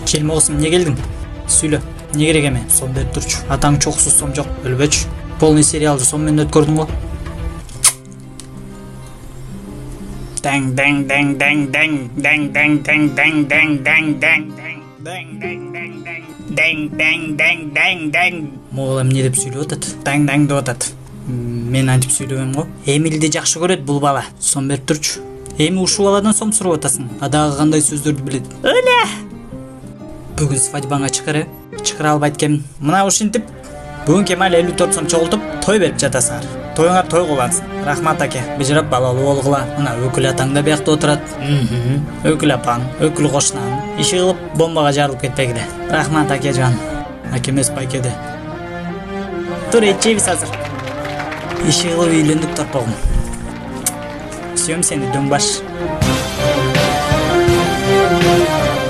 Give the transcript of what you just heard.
Келмосун, эмне келдиң? Сүйлө. Не керек эме? Сом берип турчу. Атаң чоксуз сом жок, өлбөчү. Полный сериалды сом менен өткөрдүң го. Даң даң даң даң даң даң даң даң даң даң даң даң даң даң даң даң даң даң. Могул эмне деп сүйлөп атат? Даң даң деп атат. Мен антип сүйлөбөм го. Эмилди жакшы көрөт бул бала. Сом берип турчу. Эми ушул баладан сом сурап атасың. А дагы кандай сөздөрдү билет? Өлө. Бүгүн свадьбаңа чыгыр, чыгыра албайт экенмин. Мына ушинтип бүгүн Кемал 54 сом чогултуп той берип жатасыңар. Тоюңар той кыласың. Рахмат аке. Бижирап балалуу болгула. Мына өкүл атаң да биякта отурат. Өкүл апаң, өкүл кошунаң. Иши кылып бомбага жарылып кетпегиле. Рахмат акежан. Аке эмес байкеде. Тур ичебиз азыр. Иши кылып үйлөндүк торпогум. Сүйөм сени дөңбаш.